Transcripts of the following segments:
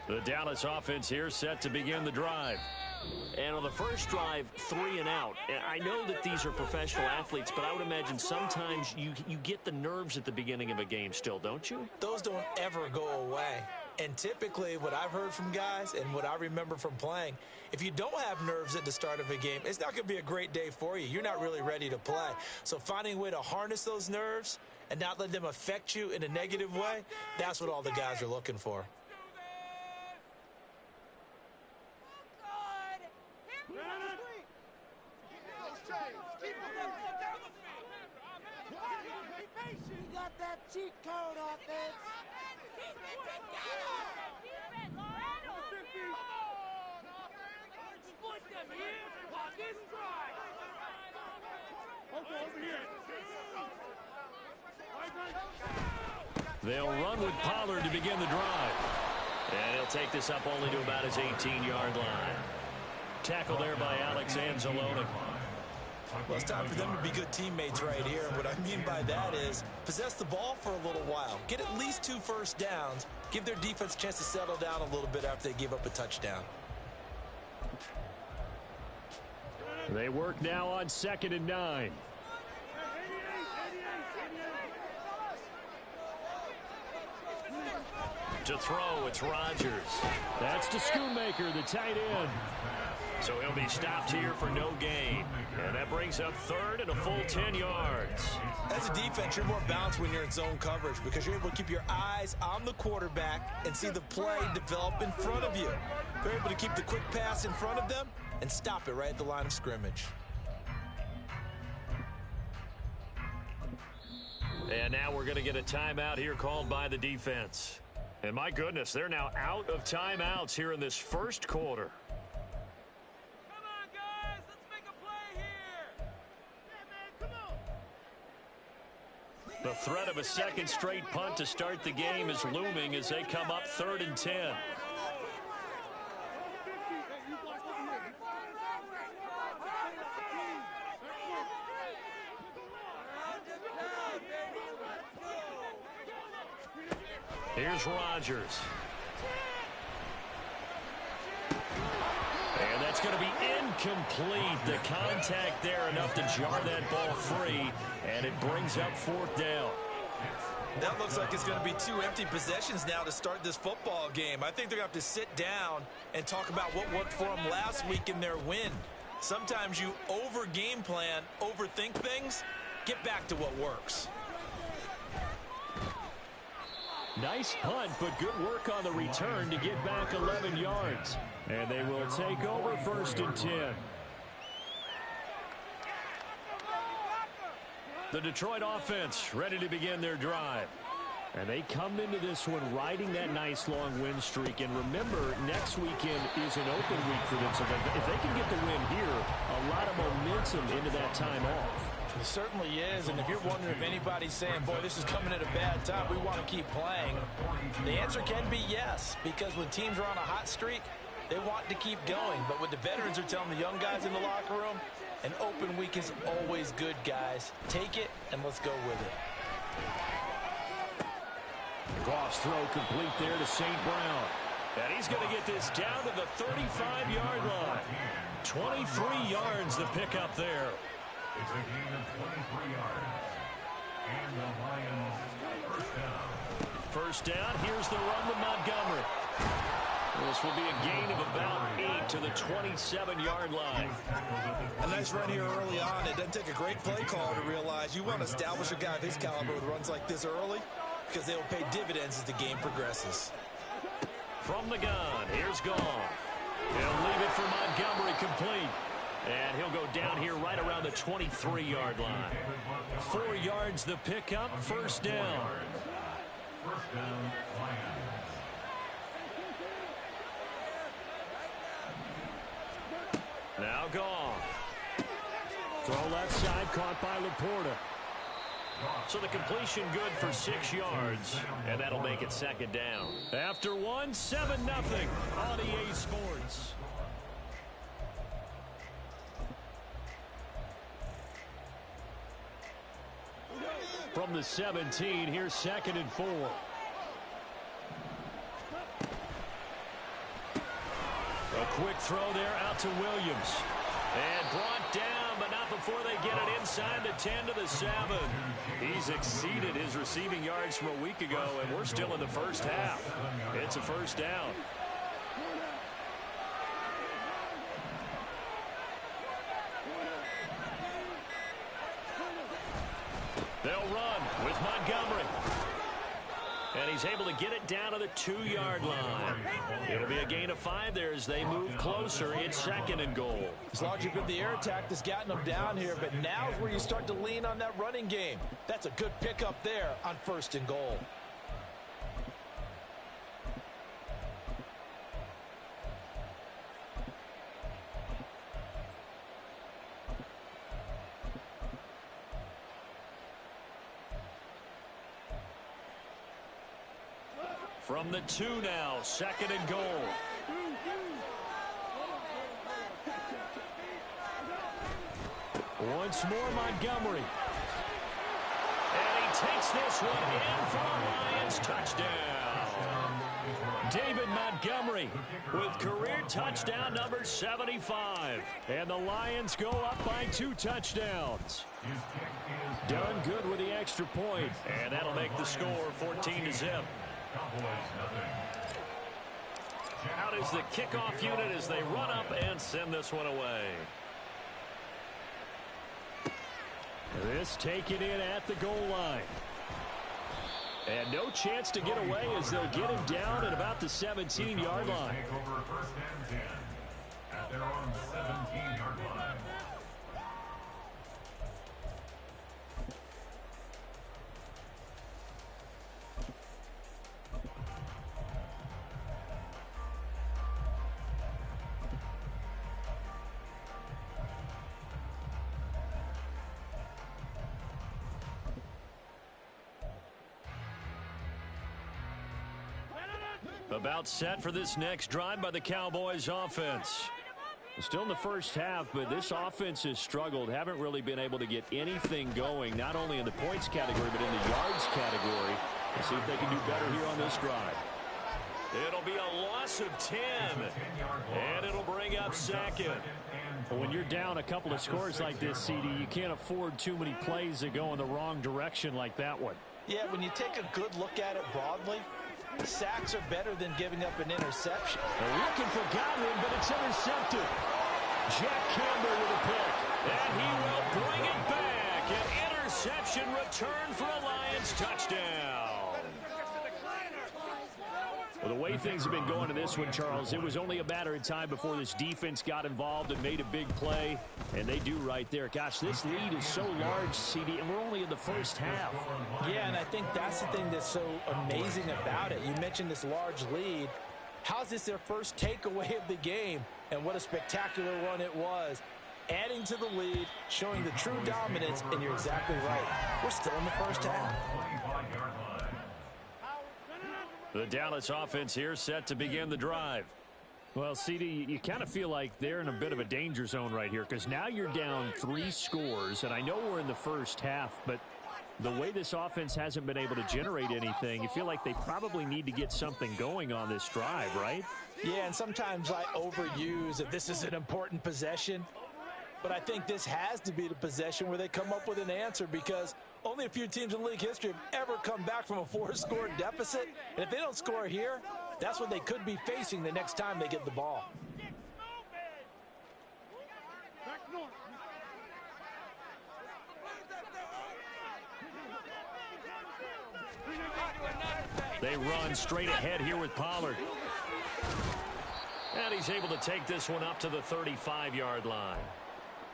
The Dallas offense here set to begin the drive. And on the first drive, 3 and out. And I know that these are professional athletes, but I would imagine sometimes you get the nerves at the beginning of a game still, don't you? Those don't ever go away. And typically what I've heard from guys and what I remember from playing, if you don't have nerves at the start of a game, it's not going to be a great day for you. You're not really ready to play. So finding a way to harness those nerves and not let them affect you in a negative way, that's what all the guys are looking for. You got that cheat code offense. Keep it together. Split them here on this drive. Over here. They'll run with Pollard to begin the drive. And he'll take this up only to about his 18-yard line. Tackle there by Alex Anzalone. Well, it's time for them to be good teammates right here. And what I mean by that is possess the ball for a little while. Get at least 2 first downs. Give their defense a chance to settle down a little bit after they give up a touchdown. They work now on 2nd and 9. To throw, it's Rodgers. That's to Schoonmaker, the tight end. So he'll be stopped here for no gain. And that brings up 3rd and a full 10 yards. As a defense, you're more balanced when you're in zone coverage because you're able to keep your eyes on the quarterback and see the play develop in front of you. You're able to keep the quick pass in front of them and stop it right at the line of scrimmage. And now we're going to get a timeout here called by the defense. And my goodness, they're now out of timeouts here in this first quarter. The threat of a second straight punt to start the game is looming as they come up 3rd and 10. Here's Rodgers. And that's going to be incomplete. The contact there enough to jar that ball free, and it brings up 4th down. That looks like it's going to be 2 empty possessions now to start this football game. I think they're going to have to sit down and talk about what worked for them last week in their win. Sometimes you over-game plan, overthink things. Get back to what works. Nice punt, but good work on the return to get back 11 yards. And they will take over 1st and 10. The Detroit offense ready to begin their drive. And they come into this one riding that nice long win streak. And remember, next weekend is an open week for them. So if they can get the win here, a lot of momentum into that time off. It certainly is, and if you're wondering if anybody's saying, boy, this is coming at a bad time, we want to keep playing, the answer can be yes, because when teams are on a hot streak, they want to keep going. But what the veterans are telling the young guys in the locker room, an open week is always good, guys. Take it, and let's go with it. Goff's throw complete there to St. Brown. And he's going to get this down to the 35-yard line. 23 yards the pickup there. It's a gain of 23 yards. And the Lions first down. First down, here's the run with Montgomery. This will be a gain of about 8 to the 27-yard line. A nice run here early on. It doesn't take a great play call to realize you want to establish a guy of his caliber with runs like this early because they will pay dividends as the game progresses. From the gun, here's Goff. He'll leave it for Montgomery complete. And he'll go down here right around the 23-yard line. 4 yards the pickup, first down. First down, Lions. Now Goff. Throw left side, caught by Laporta. So the completion good for 6 yards, and that'll make it second down. After one, 7-0 on EA Sports. From the 17, here's 2nd and 4. quick throw there out to Williams. And brought down, but not before they get it inside the 10 to the 7. He's exceeded his receiving yards from a week ago, and we're still in the first half. It's a first down. They'll run with Montgomery. And he's able to get it down to the 2-yard line. It'll be a gain of 5 there as they move closer. It's 2nd and goal. It's largely been the air attack that's gotten them down here, but now is where you start to lean on that running game. That's a good pickup there on 1st and goal. From the 2 now, 2nd and goal. Once more, Montgomery. And he takes this one in for a Lions touchdown. David Montgomery with career touchdown number 75. And the Lions go up by 2 touchdowns. Done good with the extra point. And that'll make the score 14-0. Out is the kickoff unit as they run up and send this one away. This taken in at the goal line. And no chance to get away as they'll get him down at about the 17-yard line. Take over 1st and 10 at their own 17-yard line. About set for this next drive by the Cowboys offense. Still in the first half, but this offense has struggled. Haven't really been able to get anything going, not only in the points category, but in the yards category. We'll see if they can do better here on this drive. It'll be a loss of 10. And it'll bring up 2nd. But when you're down a couple of scores like this, CD, you can't afford too many plays that go in the wrong direction like that one. Yeah, when you take a good look at it broadly, sacks are better than giving up an interception. They're looking for Godwin, but it's intercepted. Jack Campbell with a pick. And he will bring it back. An interception return for a Lions touchdown. Well, the way things have been going in this one, Charles, it was only a matter of time before this defense got involved and made a big play, and they do right there. Gosh, this lead is so large, CD, and we're only in the first half. Yeah, and I think that's the thing that's so amazing about it. You mentioned this large lead. How's this their first takeaway of the game? And what a spectacular one it was. Adding to the lead, showing the true dominance, and you're exactly right. We're still in the first half. The Dallas offense here set to begin the drive. Well, CD, you kind of feel like they're in a bit of a danger zone right here because now you're down 3 scores, and I know we're in the first half, but the way this offense hasn't been able to generate anything, you feel like they probably need to get something going on this drive, right? Yeah, and sometimes I overuse that this is an important possession, but I think this has to be the possession where they come up with an answer because only a few teams in league history have ever come back from a 4-score deficit. And if they don't score here, that's what they could be facing the next time they get the ball. They run straight ahead here with Pollard. And he's able to take this one up to the 35-yard line.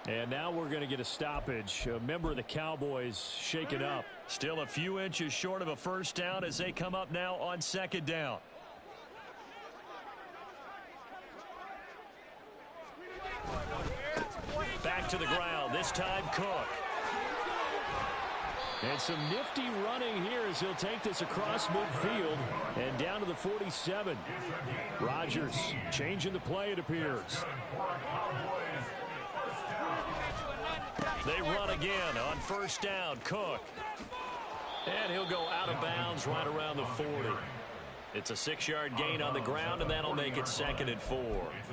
And now we're going to get a stoppage. A member of the Cowboys shaken up. Still a few inches short of a first down as they come up now on 2nd down. Back to the ground, this time Cook. And some nifty running here as he'll take this across midfield and down to the 47. Rodgers changing the play, it appears. They run again on first down. Cook. And he'll go out of bounds right around the 40. It's a 6-yard gain on the ground, and that'll make it 2nd and 4.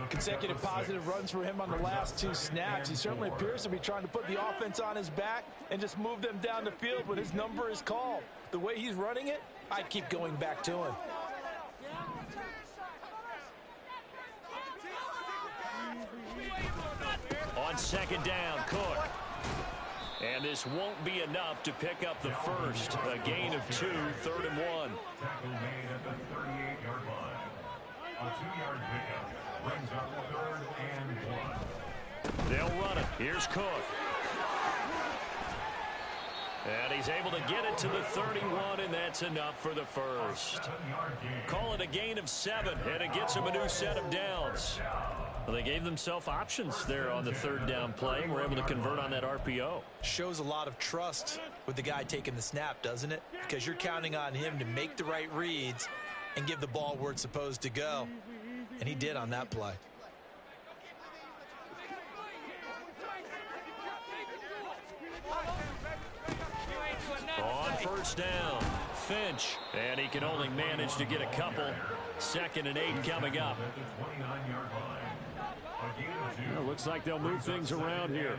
Consecutive positive runs for him on the last 2 snaps. He certainly appears to be trying to put the offense on his back and just move them down the field when his number is called. The way he's running it, I keep going back to him. On 2nd down, Cook. And this won't be enough to pick up the first. A gain of 2, 3rd and 1. Tackle made at the 38-yard line. A 2-yard pickup brings up 3rd and 1. They'll run it. Here's Cook. And he's able to get it to the 31, and that's enough for the first. Call it a gain of 7, and it gets him a new set of downs. Well, they gave themselves options there on the 3rd down play and were able to convert on that RPO. Shows a lot of trust with the guy taking the snap, doesn't it? Because you're counting on him to make the right reads and give the ball where it's supposed to go. And he did on that play. On 1st down, Finch. And he can only manage to get a couple. 2nd and 8 coming up. Well, looks like they'll move things around here.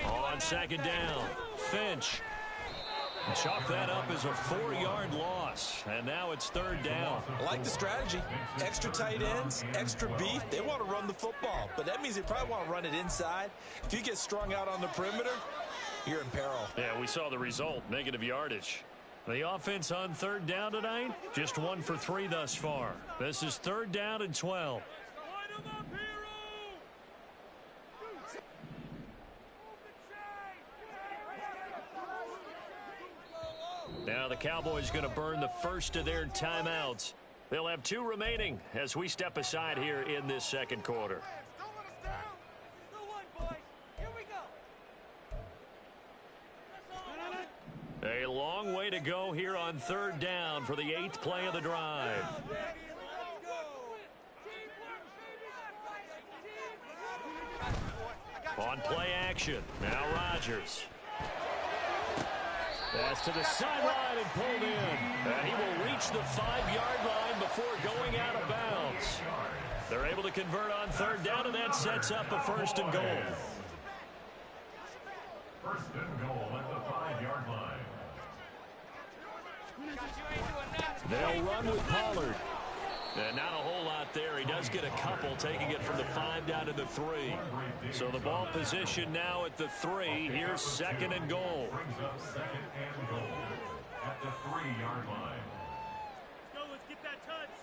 On 2nd down, Finch. Chalk that up as a 4-yard loss. And now it's 3rd down. I like the strategy. Extra tight ends, extra beef. They want to run the football, but that means they probably want to run it inside. If you get strung out on the perimeter, you're in peril. Yeah, we saw the result, negative yardage. The offense on 3rd down tonight, just 1 for 3 thus far. This is 3rd down and 12. Now the Cowboys going to burn the first of their timeouts. They'll have 2 remaining as we step aside here in this 2nd quarter. A long way to go here on 3rd down for the 8th play of the drive. On play action, now Rodgers. Pass to the sideline and pulled in. And he will reach the 5-yard line before going out of bounds. They're able to convert on 3rd down, and that sets up a 1st and goal. 1st and goal at the 5-yard line. They'll run with Pollard. And not a whole lot there. He does get a couple, taking it from the 5 down to the 3. So the ball position now at the 3. Here's 2nd and goal. Brings up 2nd and goal at the 3-yard line. Let's go, let's get that touch.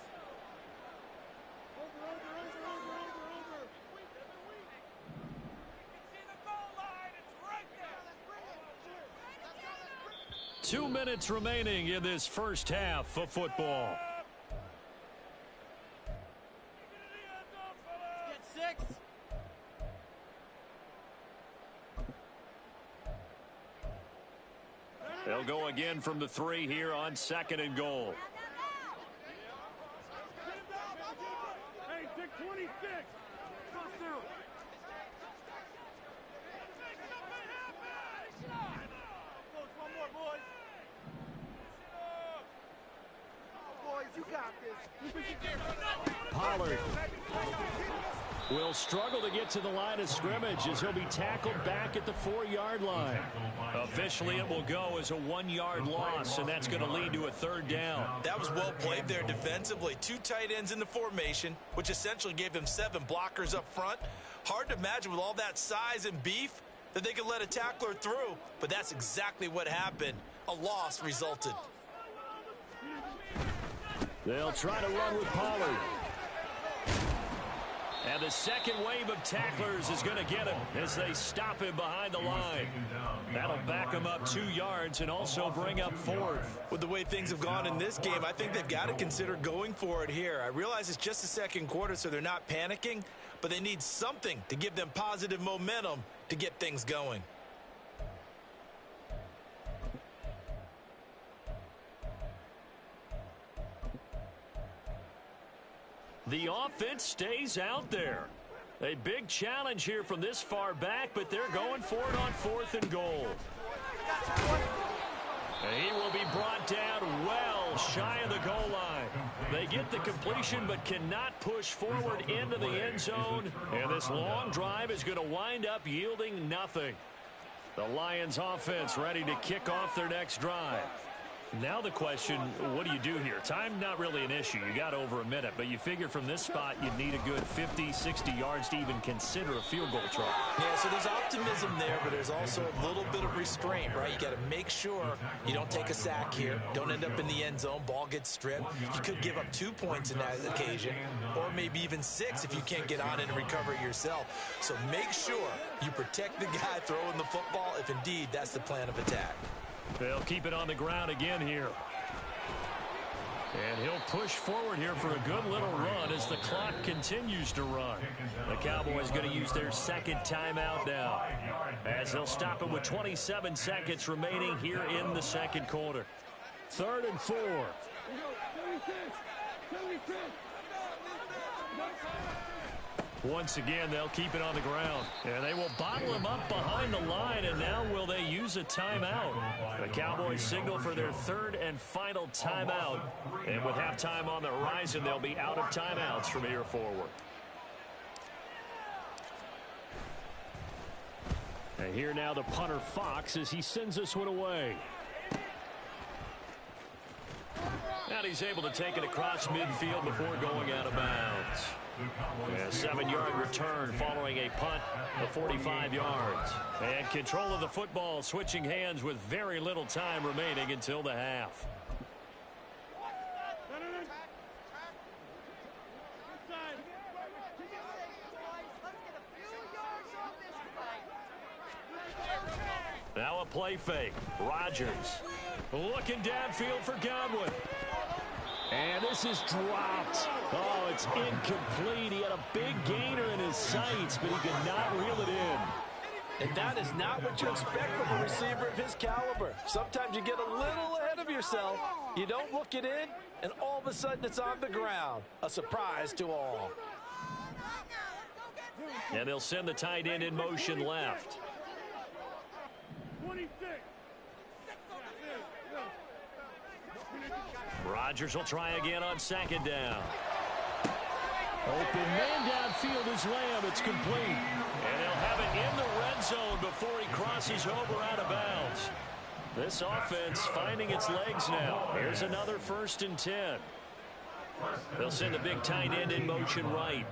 Over. We can see the goal line. It's right there. 2 minutes remaining in this first half of football. Get 6. They'll go again from the 3 here on 2nd and goal. Hey, take 26. Cross through. Coach, one more, boys. Boys, you got this. Pollard will struggle to get to the line of scrimmage as he'll be tackled back at the 4-yard line. Officially, it will go as a 1-yard loss, and that's going to lead to a 3rd down. That was well played there defensively. 2 tight ends in the formation, which essentially gave them 7 blockers up front. Hard to imagine with all that size and beef that they could let a tackler through, but that's exactly what happened. A loss resulted. They'll try to run with Pollard. And the second wave of tacklers is going to get him as they stop him behind the line. That'll back him up 2 yards and also bring up 4th. With the way things have gone in this game, I think they've got to consider going for it here. I realize it's just the 2nd quarter, so they're not panicking, but they need something to give them positive momentum to get things going. The offense stays out there. A big challenge here from this far back, but they're going for it on 4th and goal. And he will be brought down well shy of the goal line. They get the completion but cannot push forward into the end zone. And this long drive is going to wind up yielding nothing. The Lions offense ready to kick off their next drive. Now the question, what do you do here? Time not really an issue. You got over a minute, but you figure from this spot you'd need a good 50, 60 yards to even consider a field goal try. Yeah, so there's optimism there, but there's also a little bit of restraint, right? You got to make sure you don't take a sack here. Don't end up in the end zone. Ball gets stripped. You could give up 2 points in that occasion, or maybe even 6 if you can't get on it and recover it yourself. So make sure you protect the guy throwing the football if indeed that's the plan of attack. They'll keep it on the ground again here. And he'll push forward here for a good little run as the clock continues to run. The Cowboys going to use their second timeout now, as they'll stop it with 27 seconds remaining here in the second quarter. 3rd and 4. Once again, they'll keep it on the ground. And they will bottle him up behind the line, and now will they use a timeout? The Cowboys signal for their 3rd and final timeout. And with halftime on the horizon, they'll be out of timeouts from here forward. And here now the punter Fox as he sends this one away. And he's able to take it across midfield before going out of bounds. A 7-yard return following a punt of 45 yards. And control of the football switching hands with very little time remaining until the half. Now a play fake. Rodgers looking downfield for Godwin. And this is dropped. Oh, it's incomplete. He had a big gainer in his sights, but he could not reel it in. And that is not what you expect from a receiver of his caliber. Sometimes you get a little ahead of yourself. You don't look it in, and all of a sudden it's on the ground. A surprise to all. And they'll send the tight end in motion left. 26. Rodgers will try again on 2nd down. Open man downfield is Lamb. It's complete. And they'll have it in the red zone before he crosses over out of bounds. This offense finding its legs now. Here's another 1st and 10. They'll send the big tight end in motion right.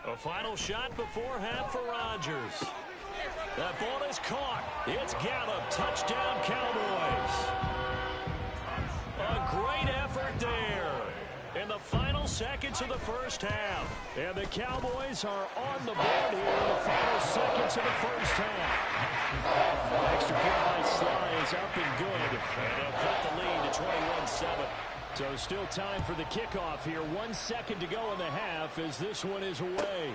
A final shot before half for Rodgers. That ball is caught. It's Gallup. Touchdown, Cowboys. A great effort there in the final seconds of the first half. And the Cowboys are on the board here in the final seconds of the first half. Extra point by Sly is up and good. And they'll cut the lead to 21-7. So still time for the kickoff here. 1 second to go in the half as this one is away.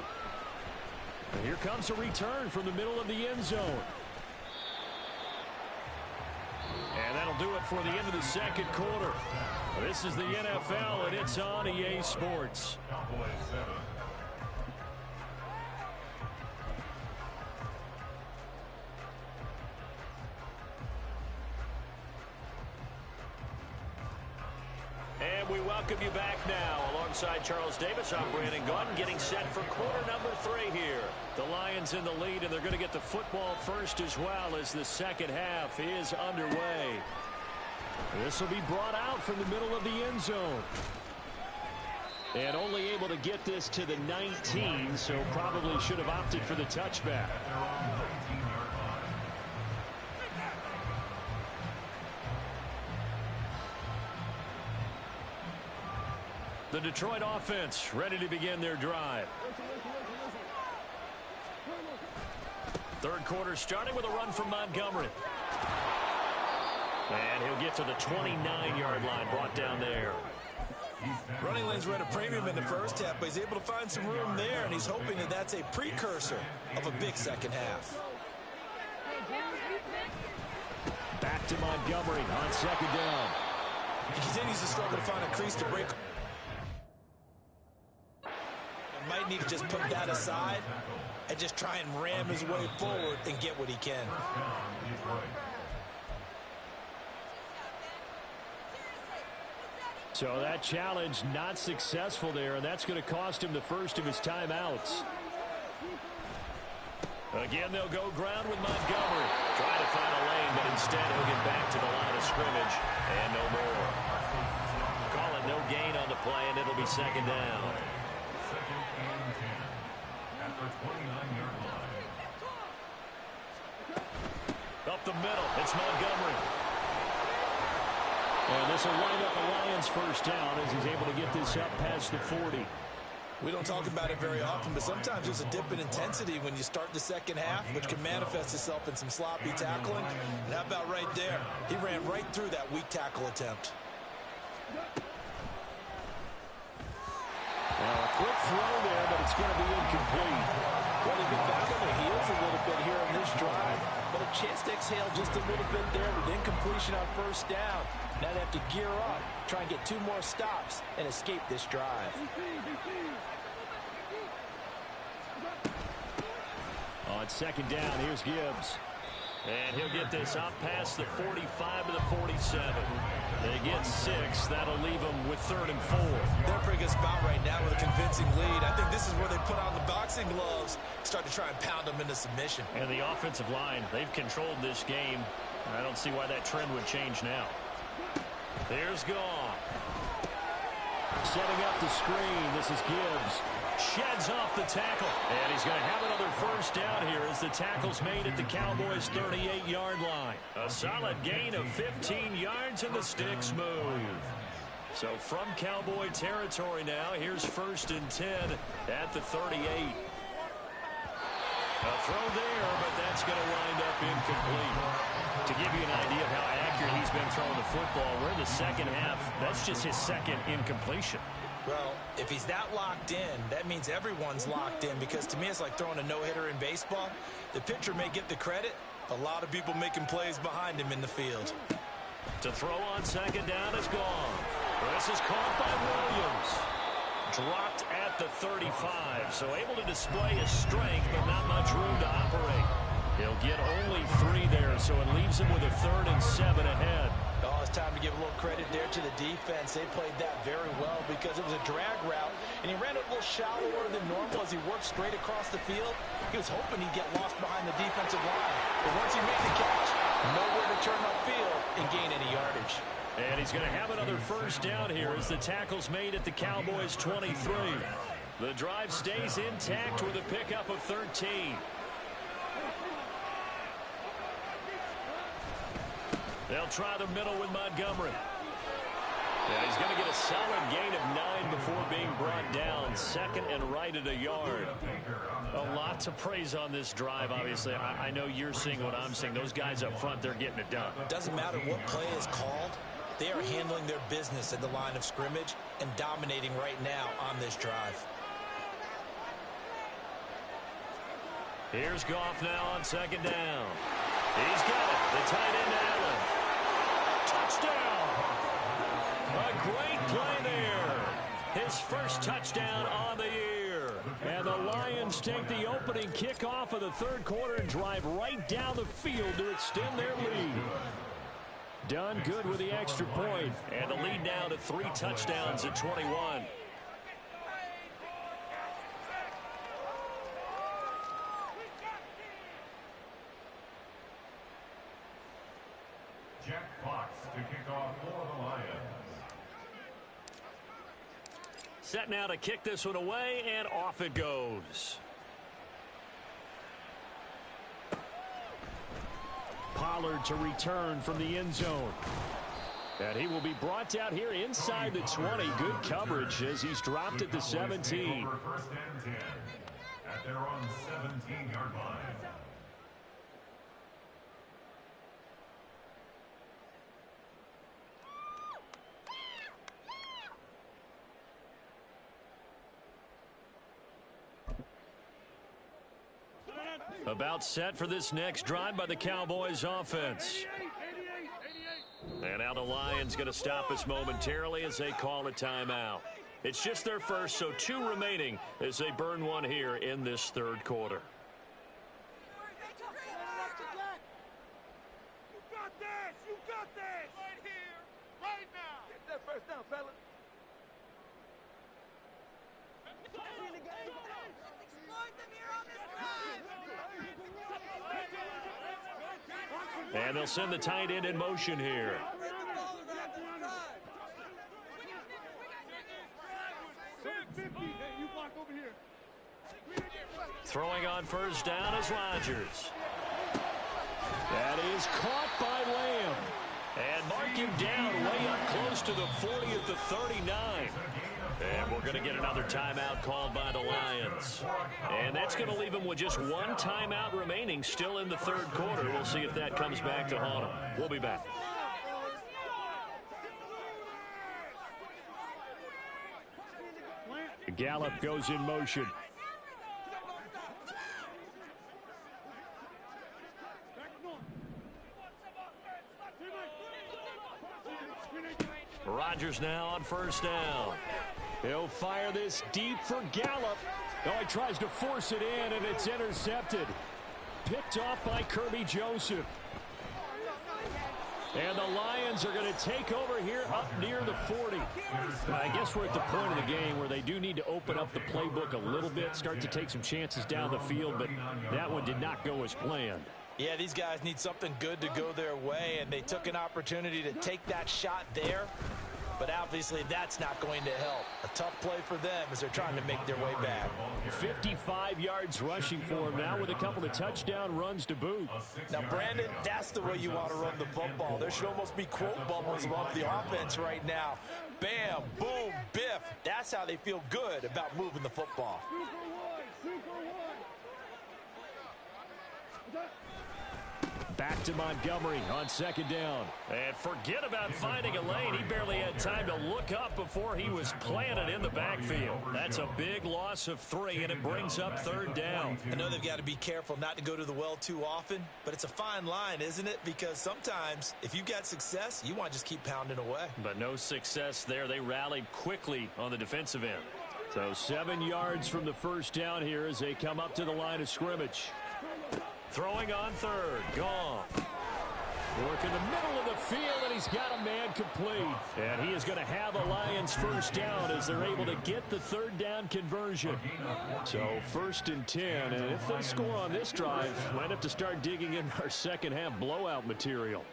And here comes a return from the middle of the end zone. And that'll do it for the end of the second quarter. This is the NFL, and it's on EA Sports. And we welcome you back now. Alongside Charles Davis, I'm Brandon Gunn, getting set for quarter number 3 here. The Lions in the lead, and they're going to get the football first as well as the second half is underway. This will be brought out from the middle of the end zone. And only able to get this to the 19, so probably should have opted for the touchback. The Detroit offense ready to begin their drive. Third quarter starting with a run from Montgomery. And he'll get to the 29-yard line, brought down there. Running lanes were at a premium in the first half, but he's able to find some room there, and he's hoping that that's a precursor of a big second half. Back to Montgomery on second down. He continues to struggle to find a crease to break. Might need to just put that aside and just try and ram his way forward and get what he can. So that challenge not successful there, and that's going to cost him the first of his timeouts. Again, they'll go ground with Montgomery. Trying to find a lane, but instead he'll get back to the line of scrimmage and no more. Call it no gain on the play, and it'll be second down. Second and 10 at the 29-yard line. Up the middle, it's Montgomery. And this will wind up the Lions' first down as he's able to get this up past the 40. We don't talk about it very often, but sometimes there's a dip in intensity when you start the second half, which can manifest itself in some sloppy tackling. And how about right there? He ran right through that weak tackle attempt. Well, a quick throw there, but it's going to be incomplete. Well, they've been back on their heels a little bit here on this drive, but a chance to exhale just a little bit there with incompletion on first down. Now they have to gear up, try and get 2 more stops, and escape this drive. On second down, here's Gibbs. And he'll get this up past the 45 to the 47. They get 6. That'll leave them with 3rd and 4. They're a pretty good spot right now with a convincing lead. I think this is where they put on the boxing gloves, start to try and pound them into submission. And the offensive line, they've controlled this game. I don't see why that trend would change now. Here's Goff. Setting up the screen. This is Gibbs. Sheds off the tackle. And he's going to have another first down here as the tackle's made at the Cowboys' 38-yard line. A solid gain of 15 yards and the sticks move. So from Cowboy territory now, here's 1st and 10 at the 38. A throw there, but that's going to wind up incomplete. To give you an idea of how accurate he's been throwing the football, we're in the second half. That's just his 2nd incompletion. Well, if he's that locked in, that means everyone's locked in, because to me it's like throwing a no-hitter in baseball. The pitcher may get the credit. A lot of people making plays behind him in the field. To throw on second down is gone. This is caught by Williams. Dropped at the 35, so able to display his strength, but not much room to operate. He'll get only 3 there, so it leaves him with a 3rd and 7 ahead. Oh, it's time to give a little credit there to the defense. They played that very well because it was a drag route, and he ran it a little shallower than normal as he worked straight across the field. He was hoping he'd get lost behind the defensive line. But once he made the catch, nowhere to turn upfield and gain any yardage. And he's going to have another first down here as the tackle's made at the Cowboys' 23. The drive stays intact with a pickup of 13. They'll try the middle with Montgomery. Yeah, he's going to get a solid gain of 9 before being brought down. 2nd and right at a yard. A lot to praise on this drive, obviously. I know you're seeing what I'm seeing. Those guys up front, they're getting it done. It doesn't matter what play is called. They are handling their business at the line of scrimmage and dominating right now on this drive. Here's Goff now on second down. He's got it. The tight end Allen. Touchdown! A great play there. His first touchdown on the year. And the Lions take the opening kickoff of the 3rd quarter and drive right down the field to extend their lead. Done good with the extra point. And the lead now to 3 touchdowns at 21. Jack Fox to kick off for the Lions. Set now to kick this one away, and off it goes. Pollard to return from the end zone. And he will be brought out here inside the 20. Good coverage as he's dropped at the 17. 1st and 10 at their own 17-yard line. About set for this next drive by the Cowboys offense. And now the Lions going to stop us momentarily as they call a timeout. It's just their first, so 2 remaining as they burn one here in this third quarter. You got this! You got this! Right here, right now! Get that first down, fellas. And they'll send the tight end in motion here. Throwing on first down is Rodgers. That is caught by Lamb. And mark him down way up close to the 40 at the 39. And we're going to get another timeout called by the Lions. And that's going to leave them with just 1 timeout remaining still in the third quarter. We'll see if that comes back to haunt them. We'll be back. Gallup goes in motion. Rodgers now on first down. He'll fire this deep for Gallup. Oh, he tries to force it in, and it's intercepted. Picked off by Kirby Joseph. And the Lions are going to take over here up near the 40. I guess we're at the point of the game where they do need to open up the playbook a little bit, start to take some chances down the field, but that one did not go as planned. Yeah, these guys need something good to go their way, and they took an opportunity to take that shot there. But obviously that's not going to help. A tough play for them as they're trying to make their way back. 55 yards rushing for him now with a couple of touchdown runs to boot. Now, Brandon, that's the way you want to run the football. There should almost be quote bubbles above the offense right now. Bam, boom, biff. That's how they feel good about moving the football. Back to Montgomery on second down. And forget about finding a lane. He barely had time to look up before he was planted in the backfield. That's a big loss of 3, and it brings up third down. I know they've got to be careful not to go to the well too often, but it's a fine line, isn't it? Because sometimes if you've got success, you want to just keep pounding away. But no success there. They rallied quickly on the defensive end. So 7 yards from the first down here as they come up to the line of scrimmage. Throwing on third. Gone. Work in the middle of the field, and he's got a man complete. And he is going to have a Lions first down as they're able to get the third down conversion. So 1st and 10, and if they score on this drive, might have to start digging in our second half blowout material.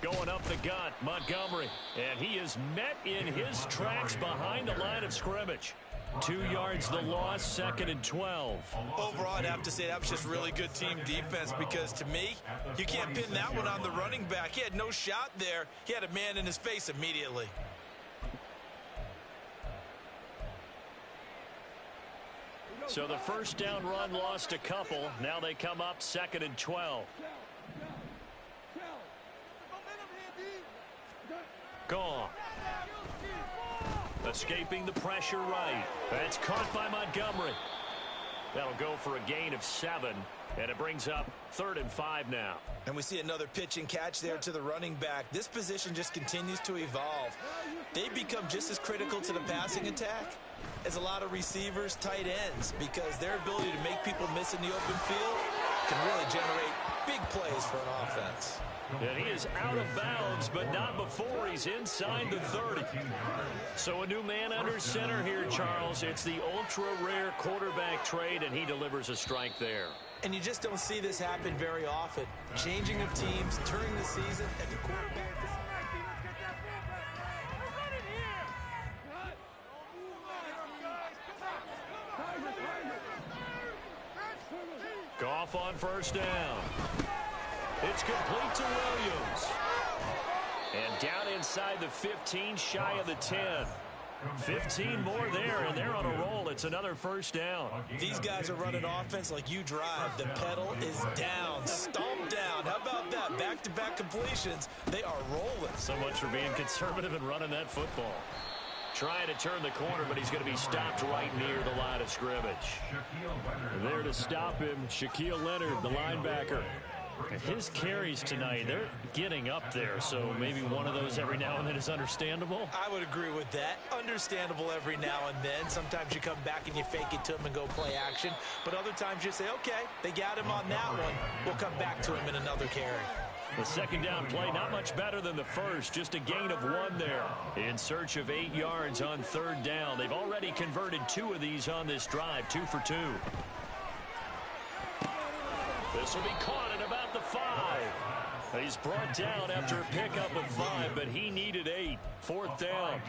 Going up the gut, Montgomery. And he is met in his tracks behind the line of scrimmage. 2 yards the loss, 2nd and 12. Overall, I'd have to say that was just really good team defense because, to me, you can't pin that one on the running back. He had no shot there. He had a man in his face immediately. So the first down run lost a couple. Now they come up 2nd and 12. Gone. Escaping the pressure right. That's caught by Montgomery. That'll go for a gain of 7, and it brings up 3rd and 5 now. And we see another pitch and catch there to the running back. This position just continues to evolve. They become just as critical to the passing attack as a lot of receivers, tight ends, because their ability to make people miss in the open field can really generate big plays for an offense. And he is out of bounds, but not before he's inside the 30. So a new man under center here, Charles. It's the ultra-rare quarterback trade, and he delivers a strike there. And you just don't see this happen very often. Changing of teams during the season at the quarterback. Goff on first down. It's complete to Williams. And down inside the 15, shy of the 10. 15 more there, and they're on a roll. It's another first down. These guys are running offense like you drive. The pedal is down, stomp down. How about that? Back-to-back completions. They are rolling. So much for being conservative and running that football. trying to turn the corner, but he's going to be stopped right near the line of scrimmage. And there to stop him, Shaquille Leonard, the linebacker. His carries tonight, they're getting up there, so maybe one of those every now and then is understandable. I would agree with that. Understandable every now and then. Sometimes you come back and you fake it to him and go play action, but other times you say, okay, they got him on that one. We'll come back to him in another carry. The second down play, not much better than the first, just a gain of 1 there. In search of 8 yards on third down. They've already converted 2 of these on this drive, 2 for 2. This will be caught at about the 5. He's brought down after a pickup of 5, but he needed 8. 4th down.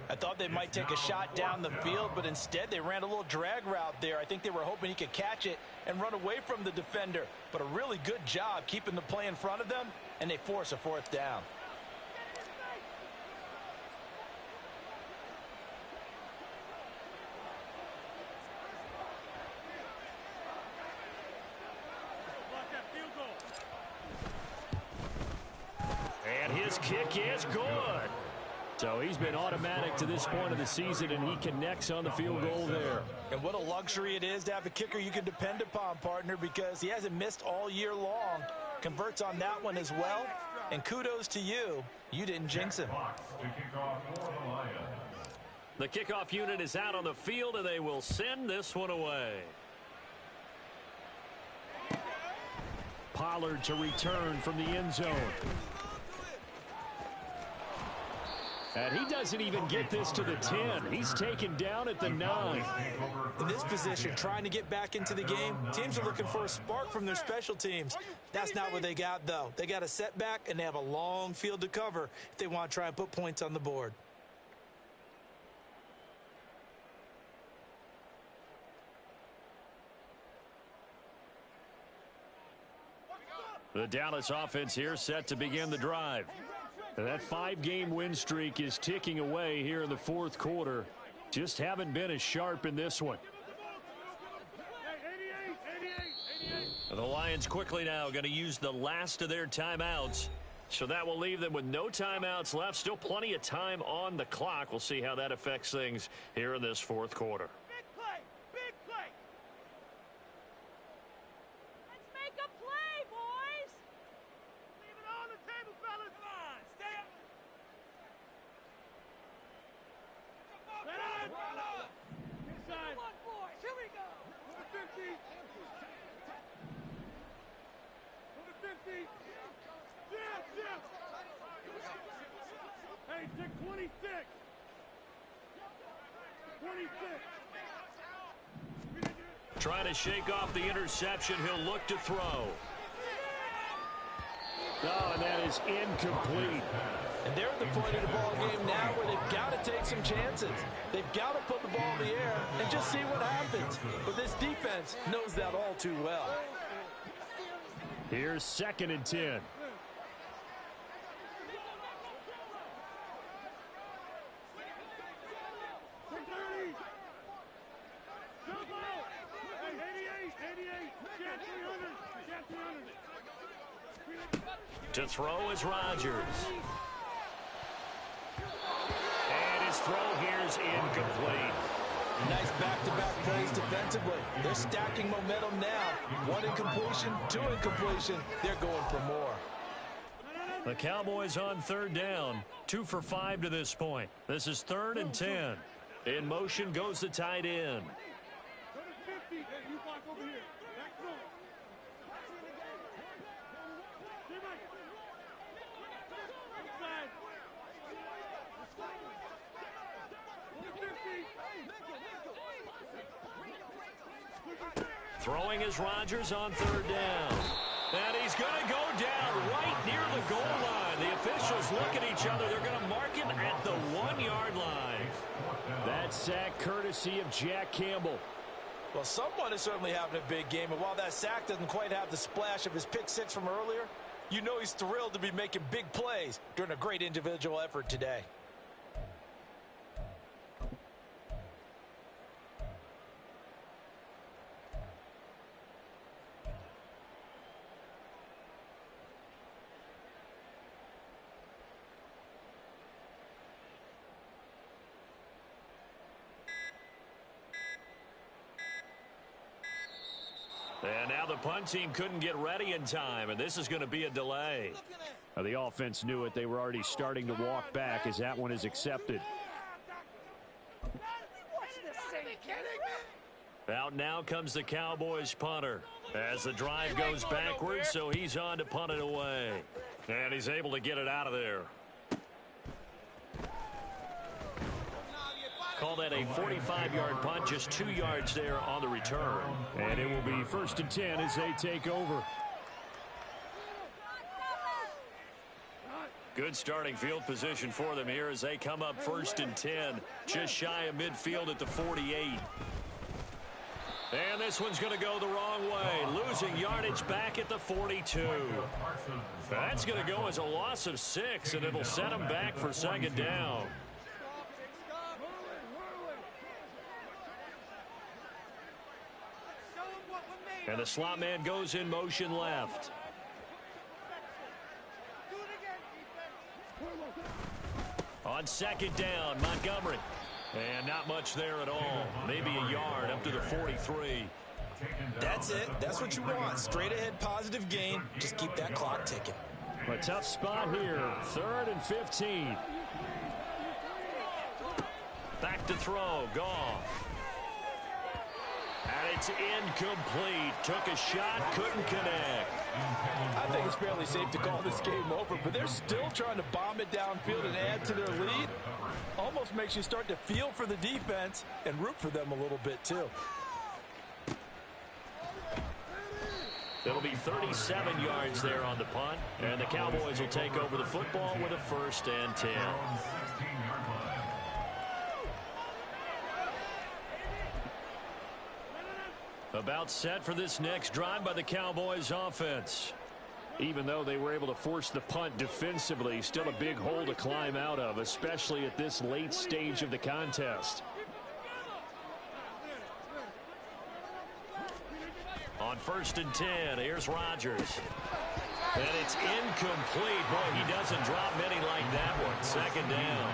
I thought they might take a shot down the field, but instead they ran a little drag route there. I think they were hoping he could catch it and run away from the defender. But a really good job keeping the play in front of them, and they force a 4th down. And his kick is good. So he's been automatic to this point of the season, and he connects on the field goal there. And what a luxury it is to have a kicker you can depend upon, partner, because he hasn't missed all year long. Converts on that one as well. And kudos to you. You didn't jinx him. The kickoff unit is out on the field, and they will send this one away. Pollard to return from the end zone. And he doesn't even get this to the 10. He's taken down at the 9. In this position, trying to get back into the game, teams are looking for a spark from their special teams. That's not what they got, though. They got a setback, and they have a long field to cover if they want to try and put points on the board. The Dallas offense here set to begin the drive. And that 5-game win streak is ticking away here in the 4th quarter. Just haven't been as sharp in this one. The Lions quickly now going to use the last of their timeouts. So that will leave them with no timeouts left. Still plenty of time on the clock. We'll see how that affects things here in this 4th quarter. Big play! Big play! Let's make a play, boys! Leave it on the table, fellas! Come on, stay up! Inside! Come on, boys, here we go! Number 50! Number 50! Zip! Hey, take 26! 26! Trying to shake off the interception. He'll look to throw. Oh, and that is incomplete. And they're at the point of the ball game now where they've got to take some chances. They've got to put the ball in the air and just see what happens. But this defense knows that all too well. Here's 2nd and 10. To throw is Rodgers. And his throw here is incomplete. Nice back-to-back plays defensively. They're stacking momentum now. 1 incompletion, 2 incompletion. They're going for more. The Cowboys on 3rd down. 2 for 5 to this point. This is 3rd and 10. In motion goes the tight end. Throwing is Rodgers on 3rd down. And he's going to go down right near the goal line. The officials look at each other. They're going to mark him at the 1-yard line. That sack courtesy of Jack Campbell. Well, someone is certainly having a big game, and while that sack doesn't quite have the splash of his pick 6 from earlier, you know he's thrilled to be making big plays during a great individual effort today. And now the punt team couldn't get ready in time, and this is going to be a delay. The offense knew it. They were already starting to walk back as that one is accepted. Out now comes the Cowboys punter as the drive goes backwards, so he's on to punt it away. And he's able to get it out of there. Call that a 45-yard punt, just 2 yards there on the return. And it will be 1st and 10 as they take over. Good starting field position for them here as they come up 1st and 10, just shy of midfield at the 48. And this one's going to go the wrong way, losing yardage back at the 42. That's going to go as a loss of 6, and it'll set them back for 2nd down. And the slot man goes in motion left. On 2nd down, Montgomery. And not much there at all. Maybe a yard up to the 43. That's it. That's what you want. Straight ahead positive gain. Just keep that clock ticking. A tough spot here. 3rd and 15. Back to throw. Goff. And it's incomplete. Took a shot, couldn't connect. I think it's fairly safe to call this game over, but they're still trying to bomb it downfield and add to their lead. Almost makes you start to feel for the defense and root for them a little bit, too. It'll be 37 yards there on the punt, and the Cowboys will take over the football with a 1st and 10. About set for this next drive by the Cowboys offense. Even though they were able to force the punt defensively, still a big hole to climb out of, especially at this late stage of the contest. On 1st and 10, here's Rodgers. And it's incomplete. Boy, he doesn't drop many like that one. 2nd down.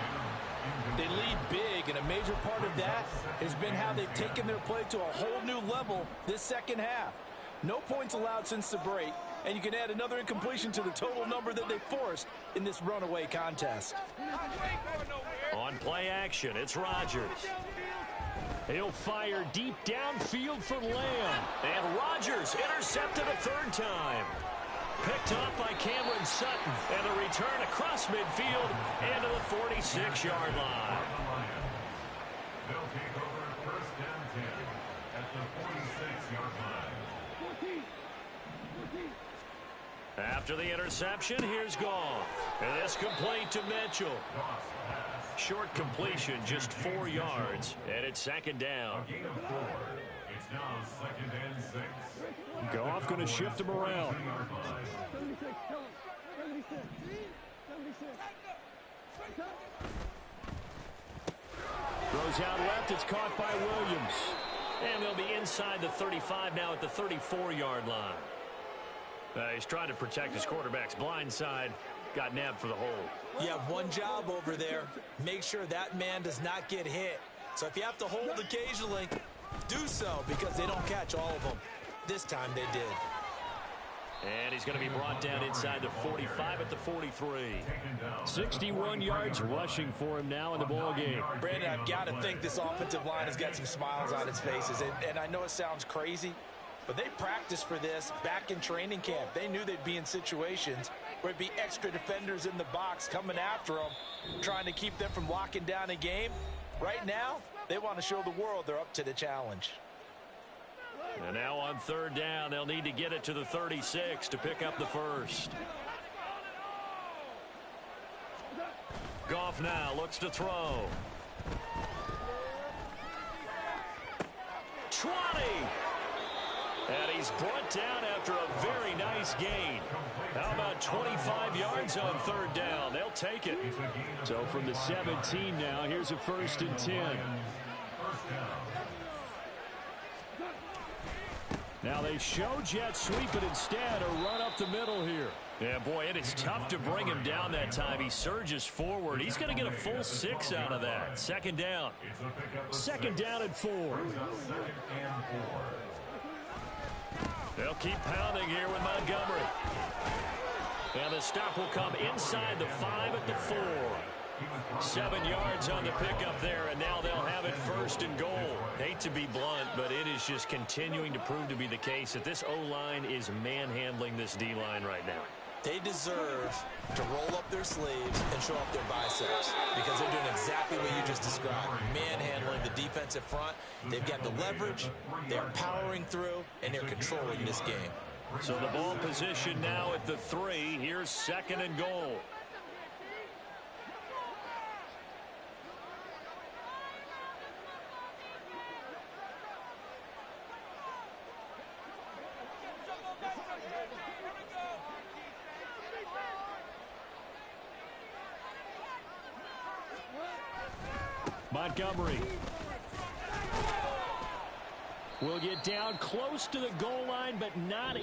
They lead big, and a major part of that has been how they've taken their play to a whole new level this 2nd half. No points allowed since the break, and you can add another incompletion to the total number that they forced in this runaway contest. On play action, it's Rodgers. He'll fire deep downfield for Lamb. And Rodgers intercepted a 3rd time. Picked off by Cameron Sutton, and a return across midfield into the 46-yard line. They'll take over 1st and 10 at the 46-yard line. After the interception, here's Goff. And it's complete to Mitchell. Short completion, just 4 yards, and it's 2nd down. A gain of 4. It's now 2nd and 6. Goff going to shift him around. Throws out left. It's caught by Williams. And they'll be inside the 35 now at the 34-yard line. He's trying to protect his quarterback's blind side. Got nabbed for the hold. You have one job over there. Make sure that man does not get hit. So if you have to hold occasionally, do so, because they don't catch all of them. This time they did. And he's going to be brought down inside the 45 at the 43. 61 yards rushing for him now in the ball game. Brandon, I've got to think this offensive line has got some smiles on its faces. And I know it sounds crazy, but they practiced for this back in training camp. They knew they'd be in situations where it'd be extra defenders in the box coming after them, trying to keep them from locking down a game. Right now, they want to show the world they're up to the challenge. And now on 3rd down, they'll need to get it to the 36 to pick up the 1st. Goff now looks to throw. 20! And he's brought down after a very nice gain. How about 25 yards on 3rd down? They'll take it. So from the 17 now, here's a 1st and 10. Now they show jet sweep, but instead a run up the middle here. Yeah, boy, it is tough to bring him down that time. He surges forward. He's going to get a full 6 out of that. 2nd down. 2nd down and 4. They'll keep pounding here with Montgomery. And the stop will come inside the 5 at the 4. 7 yards on the pickup there, and now they'll have it 1st and goal. Hate to be blunt, but it is just continuing to prove to be the case that this O-line is manhandling this D-line right now. They deserve to roll up their sleeves and show up their biceps because they're doing exactly what you just described. Manhandling the defensive front. They've got the leverage, they're powering through, and they're controlling this game. So the ball position now at the 3. Here's 2nd and goal. Montgomery will get down close to the goal line, but not in.